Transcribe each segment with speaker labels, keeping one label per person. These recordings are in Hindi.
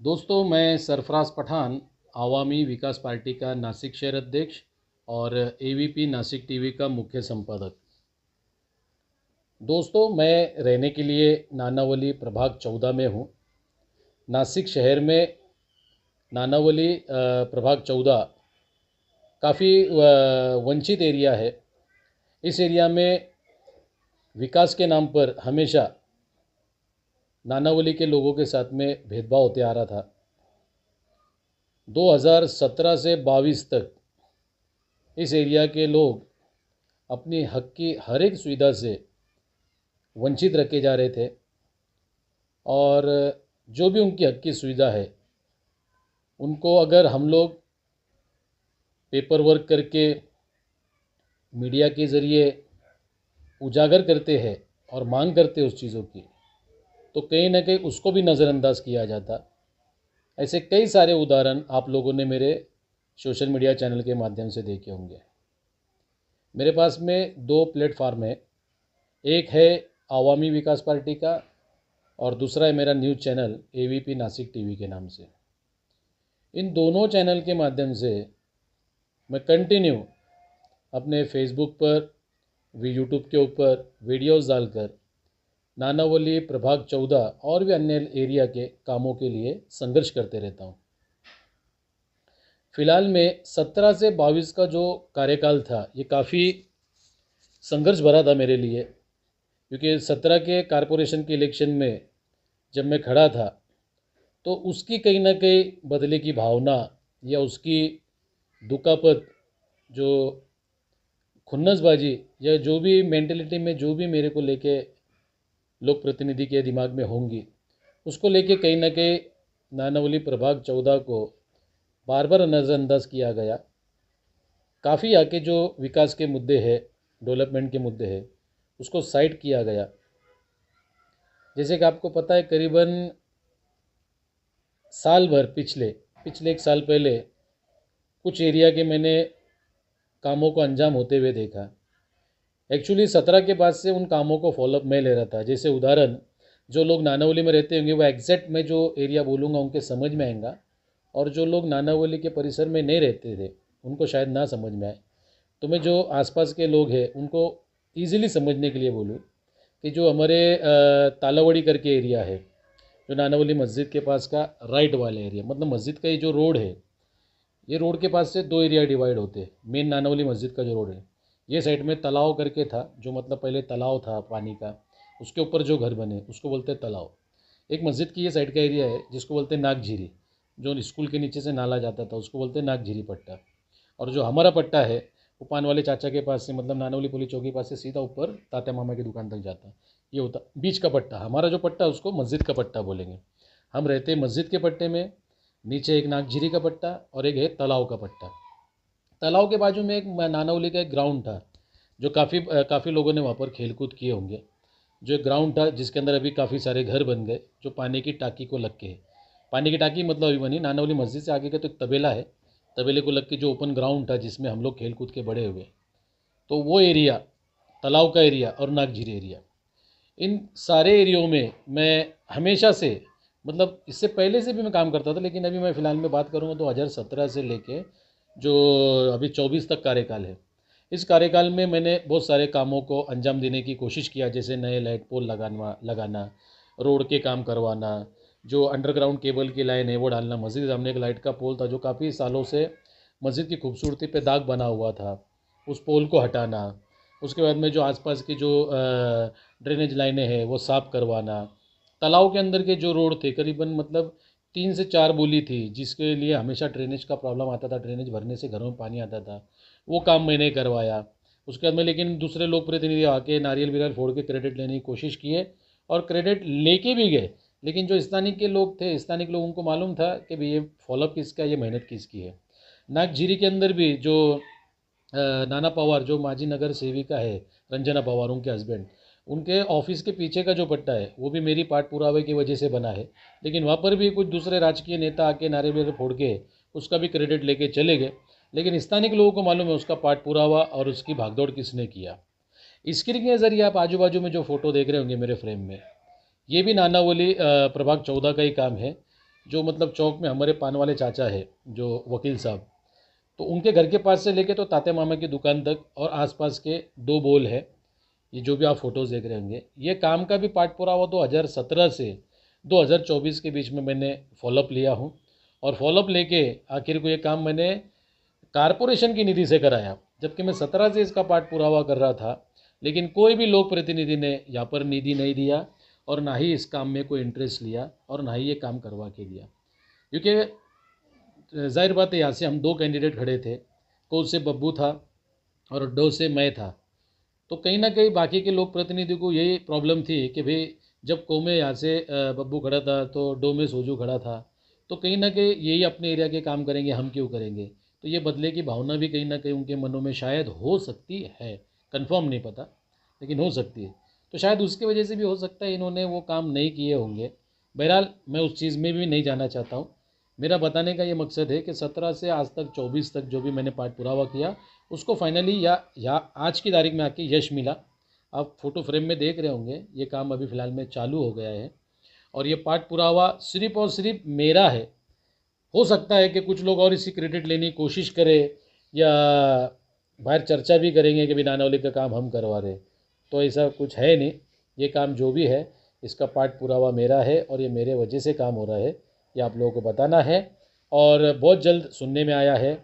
Speaker 1: दोस्तों, मैं सरफराज पठान, आवामी विकास पार्टी का नासिक शहर अध्यक्ष और एवीपी नासिक टीवी का मुख्य संपादक। दोस्तों, मैं रहने के लिए नानावली प्रभाग 14 में हूँ। नासिक शहर में नानावली प्रभाग 14 काफ़ी वंचित एरिया है। इस एरिया में विकास के नाम पर हमेशा नानावली के लोगों के साथ में भेदभाव होते आ रहा था। 2017 से 22 तक इस एरिया के लोग अपनी हक की हर एक सुविधा से वंचित रखे जा रहे थे और जो भी उनकी हक की सुविधा है उनको अगर हम लोग पेपर वर्क करके मीडिया के ज़रिए उजागर करते हैं और मांग करते हैं उस चीज़ों की, तो कहीं ना कहीं उसको भी नज़रअंदाज किया जाता। ऐसे कई सारे उदाहरण आप लोगों ने मेरे सोशल मीडिया चैनल के माध्यम से देखे होंगे। मेरे पास में दो प्लेटफार्म है, एक है आवामी विकास पार्टी का और दूसरा है मेरा news channel AVP Nashik TV के नाम से। इन दोनों चैनल के माध्यम से मैं कंटिन्यू अपने फेसबुक पर, यूट्यूब के ऊपर वीडियोस डालकर नानावली प्रभाग 14 और भी अन्य एरिया के कामों के लिए संघर्ष करते रहता हूँ। फिलहाल में 17 से 22 का जो कार्यकाल था ये काफ़ी संघर्ष भरा था मेरे लिए, क्योंकि 17 के कारपोरेशन के इलेक्शन में जब मैं खड़ा था तो उसकी कहीं ना कहीं बदले की भावना या उसकी दुखापत, जो खुन्नसबाजी या जो भी मेंटलिटी में जो भी मेरे को लेके लोक प्रतिनिधि के दिमाग में होंगी, उसको लेके कहीं ना कहीं नानावली प्रभाग 14 को बार बार नज़रअंदाज किया गया। काफ़ी आके जो विकास के मुद्दे हैं, डेवलपमेंट के मुद्दे हैं, उसको साइड किया गया। जैसे कि आपको पता है, करीबन साल भर पिछले एक साल पहले कुछ एरिया के मैंने कामों को अंजाम होते हुए देखा। एक्चुअली 17 के बाद से उन कामों को फॉलोअप मैं ले रहा था। जैसे उदाहरण, जो लोग नानावली में रहते होंगे वो एग्जैक्ट मैं जो एरिया बोलूँगा उनके समझ में आएगा, और जो लोग नानावली के परिसर में नहीं रहते थे उनको शायद ना समझ में आए। तो मैं जो आसपास के लोग हैं उनको ईज़िली समझने के लिए बोलूँ कि जो हमारे तालावड़ी करके एरिया है, जो नानावली मस्जिद के पास का राइट वाला एरिया, मतलब मस्जिद का ये जो रोड है, ये रोड के पास से दो एरिया डिवाइड होते हैं। मेन नानावली मस्जिद का जो रोड है, ये साइड में तालाव करके था, जो मतलब पहले तालाव था पानी का, उसके ऊपर जो घर बने उसको बोलते हैं तालाव। एक मस्जिद की ये साइड का एरिया है जिसको बोलते हैं नागझीरी, जो स्कूल के नीचे से नाला जाता था उसको बोलते हैं नागझीरी पट्टा। और जो हमारा पट्टा है वो पान वाले चाचा के पास से, मतलब नानावली पुलिस चौकी के पास से सीधा ऊपर तात्या मामा की दुकान तक जाता है। ये होता बीच का पट्टा। हमारा जो पट्टा है उसको मस्जिद का पट्टा बोलेंगे। हम रहते मस्जिद के पट्टे में, नीचे एक नागझीरी का पट्टा और एक है तालाव का पट्टा। तालाव के बाजू में एक नानावली का एक ग्राउंड था, जो काफ़ी लोगों ने वहाँ पर खेलकूद किए होंगे। जो एक ग्राउंड था जिसके अंदर अभी काफ़ी सारे घर बन गए, जो पानी की टाकी को लग के है। पानी की टाकी मतलब अभी बनी, नानावली मस्जिद से आगे का तो एक तबेला है, तबेले को लग के जो ओपन ग्राउंड था जिसमें हम लोग खेल कूद के बड़े हुए, तो वो एरिया, तालाव का एरिया और नागझीरी एरिया, इन सारे एरियो में मैं हमेशा से, मतलब इससे पहले से भी मैं काम करता था, लेकिन अभी मैं फ़िलहाल में बात करूँगा तो 2017 से लेके जो अभी 24 तक कार्यकाल है, इस कार्यकाल में मैंने बहुत सारे कामों को अंजाम देने की कोशिश किया। जैसे नए लाइट पोल लगाना, रोड के काम करवाना, जो अंडरग्राउंड केबल की लाइन है वो डालना। मस्जिद के सामने एक लाइट का पोल था जो काफ़ी सालों से मस्जिद की खूबसूरती पे दाग बना हुआ था, उस पोल को हटाना। उसके बाद में जो आसपास की जो ड्रेनेज लाइनें हैं वो साफ़ करवाना। तालाब के अंदर के जो रोड थे, करीबन मतलब 3 से 4 बोली थी, जिसके लिए हमेशा ड्रेनेज का प्रॉब्लम आता था, ड्रेनेज भरने से घरों में पानी आता था, वो काम मैंने करवाया। उसके बाद में लेकिन दूसरे लोग प्रतिनिधि आके नारियल विरियल फोड़ के क्रेडिट लेने की कोशिश किए और क्रेडिट लेके भी गए, लेकिन जो स्थानीय के लोग थे, स्थानीय लोगों को मालूम था कि भाई ये फॉलोअप किसका, ये मेहनत किसकी है। नागझीरी के अंदर भी जो नाना पवार, जो माजी नगर सेविका है, रंजना पवार उनके हस्बैंड, उनके ऑफिस के पीछे का जो पट्टा है वो भी मेरी पाठ पुरावे की वजह से बना है। लेकिन वहाँ पर भी कुछ दूसरे राजकीय नेता आके नारे फोड़ के उसका भी क्रेडिट लेके चले गए, लेकिन स्थानीय लोगों को मालूम है उसका पाठ पुरावा और उसकी भागदौड़ किसने किया। स्क्रीन के ज़रिए आप आजू बाजू में जो फ़ोटो देख रहे होंगे मेरे फ्रेम में, ये भी नानावली प्रभाग 14 का ही काम है। जो मतलब चौक में हमारे पान वाले चाचा है जो वकील साहब, तो उनके घर के पास से लेके तो ताते मामा की दुकान तक और आसपास के 2 बोल है, ये जो भी आप फोटोज़ देख रहे होंगे, ये काम का भी पाठ पूरा हुआ 2017 से 2024 के बीच में मैंने फॉलोअप लिया हूँ। और फॉलोअप लेके आखिर को ये काम मैंने कारपोरेशन की निधि से कराया, जबकि मैं 17 से इसका पाठ पुरावा कर रहा था, लेकिन कोई भी लोक प्रतिनिधि ने यहाँ पर निधि नहीं दिया और ना ही इस काम में कोई इंटरेस्ट लिया और ना ही ये काम करवा के दिया। क्योंकि जाहिर बात है यहाँ से हम 2 कैंडिडेट खड़े थे, को से बब्बू था और डो से मैं था। तो कहीं ना कहीं बाकी के लोक प्रतिनिधि को यही प्रॉब्लम थी कि भाई जब को में यहाँ से बब्बू खड़ा था तो डो में सोजू खड़ा था, तो कहीं ना कहीं यही अपने एरिया के काम करेंगे, हम क्यों करेंगे। तो ये बदले की भावना भी कहीं ना कहीं उनके मनों में शायद हो सकती है, कंफर्म नहीं पता, लेकिन हो सकती है। तो शायद उसकी वजह से भी हो सकता है इन्होंने वो काम नहीं किए होंगे। बहरहाल मैं उस चीज़ में भी नहीं जाना चाहता हूँ। मेरा बताने का ये मकसद है कि 17 से आज तक 24 तक जो भी मैंने पाठ पुरावा किया उसको फाइनली या आज की तारीख में आके यश मिला। आप फोटो फ्रेम में देख रहे होंगे, ये काम अभी फ़िलहाल में चालू हो गया है और ये पाठ पुरावा सिर्फ़ और सिर्फ मेरा है। हो सकता है कि कुछ लोग और इसी क्रेडिट लेने की कोशिश करें या बाहर चर्चा भी करेंगे कि भी नानौली का काम हम करवा रहे, तो ऐसा कुछ है नहीं। ये काम जो भी है इसका पाठ पुरावा मेरा है और ये मेरे वजह से काम हो रहा है, ये आप लोगों को बताना है। और बहुत जल्द सुनने में आया है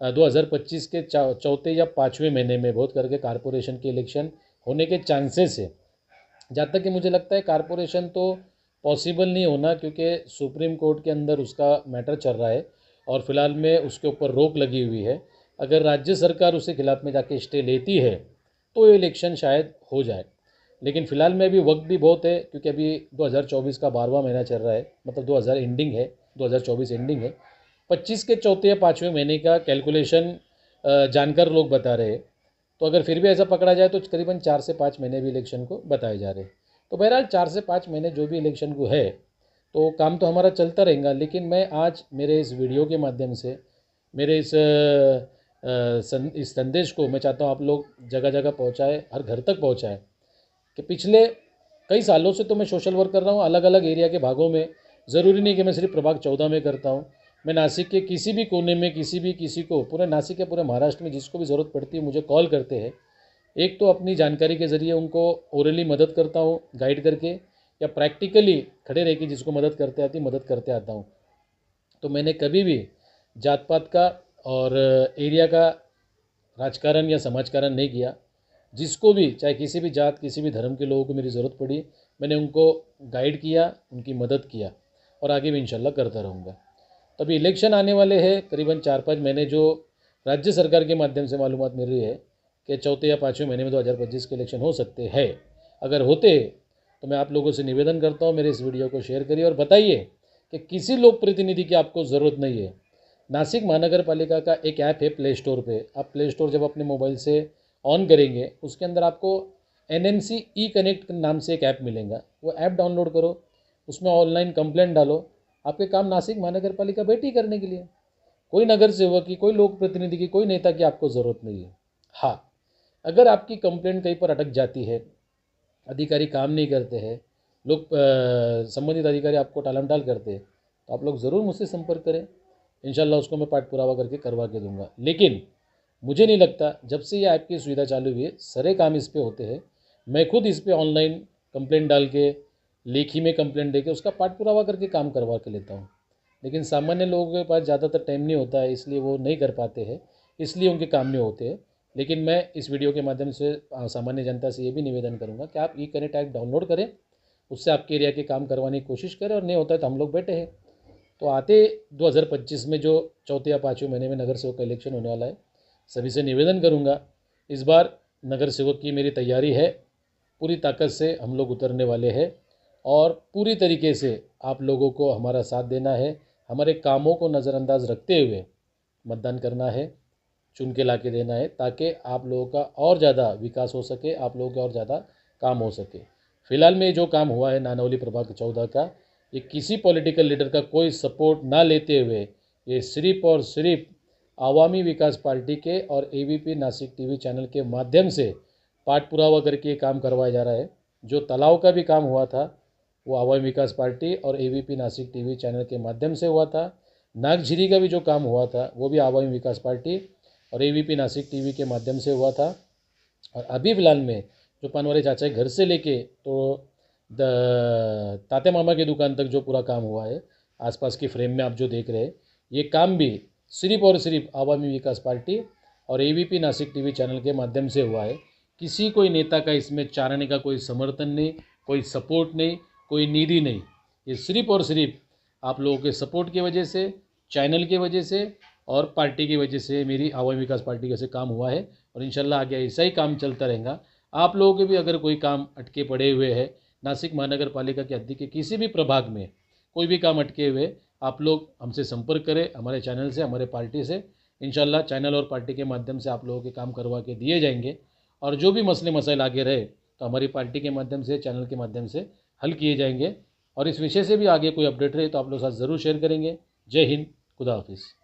Speaker 1: 2025 के चौथे या 5वें महीने में बहुत करके कारपोरेशन के इलेक्शन होने के चांसेस है। जहाँ तक कि मुझे लगता है कारपोरेशन तो पॉसिबल नहीं होना, क्योंकि सुप्रीम कोर्ट के अंदर उसका मैटर चल रहा है और फिलहाल में उसके ऊपर रोक लगी हुई है। अगर राज्य सरकार उसके खिलाफ में जाके स्टे लेती है तो ये इलेक्शन शायद हो जाए, लेकिन फ़िलहाल में अभी वक्त भी बहुत है, क्योंकि अभी 2024 का 12वां महीना चल रहा है, मतलब 2000 एंडिंग है, 2024 एंडिंग है। 25 के चौथे या 5वें महीने का कैलकुलेशन जानकार लोग बता रहे हैं। तो अगर फिर भी ऐसा पकड़ा जाए तो करीबन 4 से 5 महीने भी इलेक्शन को बताए जा रहे हैं। तो बहरहाल 4 से 5 महीने जो भी इलेक्शन को है तो काम तो हमारा चलता रहेगा। लेकिन मैं आज मेरे इस वीडियो के माध्यम से मेरे इस संदेश को मैं चाहता हूँ आप लोग जगह जगह पहुँचाए, हर घर तक पहुँचाए कि पिछले कई सालों से तो मैं सोशल वर्क कर रहा हूँ अलग अलग एरिया के भागों में। ज़रूरी नहीं कि मैं सिर्फ प्रभाग 14 में करता हूँ, मैं नासिक के किसी भी कोने में किसी को पूरे नासिक के पूरे महाराष्ट्र में जिसको भी ज़रूरत पड़ती है मुझे कॉल करते हैं। एक तो अपनी जानकारी के ज़रिए उनको ओरली मदद करता हूँ गाइड करके, या प्रैक्टिकली खड़े रह के जिसको मदद करते आता हूँ। तो मैंने कभी भी जात पात का और एरिया का राजकारण या समाजकारण नहीं किया। जिसको भी चाहे किसी भी जात किसी भी धर्म के लोगों को मेरी ज़रूरत पड़ी मैंने उनको गाइड किया, उनकी मदद किया और आगे भी इंशाल्लाह करता रहूँगा। तो अभी इलेक्शन आने वाले हैं करीबन 4-5 महीने, जो राज्य सरकार के माध्यम से मालूमात मिल रही है कि चौथे या 5वें महीने में 2025 के इलेक्शन हो सकते हैं। अगर होते तो मैं आप लोगों से निवेदन करता हूँ मेरे इस वीडियो को शेयर करिए और बताइए कि किसी लोक प्रतिनिधि की आपको ज़रूरत नहीं है। नासिक महानगर पालिका का एक ऐप है प्ले स्टोर पे, आप प्ले स्टोर जब अपने मोबाइल से ऑन करेंगे उसके अंदर आपको NNC ई कनेक्ट नाम से एक ऐप मिलेगा, वो ऐप डाउनलोड करो, उसमें ऑनलाइन कंप्लेंट डालो। आपके काम नासिक महानगर पालिका बैठी करने के लिए, कोई नगर सेवक की, कोई लोक प्रतिनिधि की, कोई नेता की आपको ज़रूरत नहीं है। हाँ, अगर आपकी कंप्लेंट कहीं पर अटक जाती है, अधिकारी काम नहीं करते हैं, लोग संबंधित अधिकारी आपको टालमटाल करते हैं, तो आप लोग ज़रूर मुझसे संपर्क करें, इंशाल्लाह उसको मैं पाठ पुरावा करके करवा के दूंगा। लेकिन मुझे नहीं लगता जब से ये ऐप की सुविधा चालू हुई है सारे काम इस पे होते हैं। मैं खुद इस पे ऑनलाइन कंप्लेंट डाल के लेखी में कंप्लेंट दे के उसका पाठ पुरावा करके काम करवा के लेता हूँ। लेकिन सामान्य लोगों के पास ज़्यादातर टाइम नहीं होता है, इसलिए वो नहीं कर पाते हैं, इसलिए उनके काम नहीं होते हैं। लेकिन मैं इस वीडियो के माध्यम से सामान्य जनता से ये भी निवेदन करूँगा कि आप ई कनेक्ट ऐप डाउनलोड करें, उससे आपके एरिया के काम करवाने की कोशिश करें, और नहीं होता है तो हम लोग बैठे हैं। तो आते 2025 में जो चौथे या 5वें महीने में नगर सेवक का इलेक्शन होने वाला है, सभी से निवेदन करूंगा, इस बार नगर सेवक की मेरी तैयारी है, पूरी ताकत से हम लोग उतरने वाले हैं और पूरी तरीके से आप लोगों को हमारा साथ देना है, हमारे कामों को नज़रअंदाज रखते हुए मतदान करना है, चुन के ला के देना है, ताकि आप लोगों का और ज़्यादा विकास हो सके, आप लोगों का और ज़्यादा काम हो सके। फ़िलहाल में जो काम हुआ है नानौली प्रभाग 14 का, ये किसी पॉलिटिकल लीडर का कोई सपोर्ट ना लेते हुए ये सिर्फ और सिर्फ आवामी विकास पार्टी के और AVP नासिक TV चैनल के माध्यम से पाठ पुरावा करके ये काम करवाया जा रहा है। जो तालाब का भी काम हुआ था वो आवामी विकास पार्टी और AVP नासिक टीवी चैनल के माध्यम से हुआ था। नागझिरी का भी जो काम हुआ था वो भी आवामी विकास पार्टी और AVP नासिक टीवी के माध्यम से हुआ था। और अभी फ़िलहाल में जो पानवारी चाचा के घर से लेके तो ताते मामा की दुकान तक जो पूरा काम हुआ है, आसपास की फ्रेम में आप जो देख रहे हैं, ये काम भी सिर्फ और सिर्फ आवामी विकास पार्टी और AVP नासिक टीवी चैनल के माध्यम से हुआ है। किसी कोई नेता का इसमें चारने का कोई समर्थन नहीं, कोई सपोर्ट नहीं, कोई निधि नहीं। ये सिर्फ और सिर्फ आप लोगों के सपोर्ट की वजह से, चैनल की वजह से और पार्टी की वजह से मेरी आवामी विकास पार्टी का से काम हुआ है। और इंशाल्लाह आगे ऐसा ही काम चलता रहेगा। आप लोगों के भी अगर कोई काम अटके पड़े हुए हैं, नासिक महानगर पालिका के अध्यक्ष के किसी भी प्रभाग में कोई भी काम अटके हुए, आप लोग हमसे संपर्क करें, हमारे चैनल से, हमारे पार्टी से। इंशाल्लाह चैनल और पार्टी के माध्यम से आप लोगों के काम करवा के दिए जाएंगे। और जो भी मसले मसाइल आगे रहे तो हमारी पार्टी के माध्यम से, चैनल के माध्यम से हल किए जाएंगे। और इस विषय से भी आगे कोई अपडेट रहे तो आप लोग साथ ज़रूर शेयर करेंगे। जय हिंद, खुदा हाफिज़।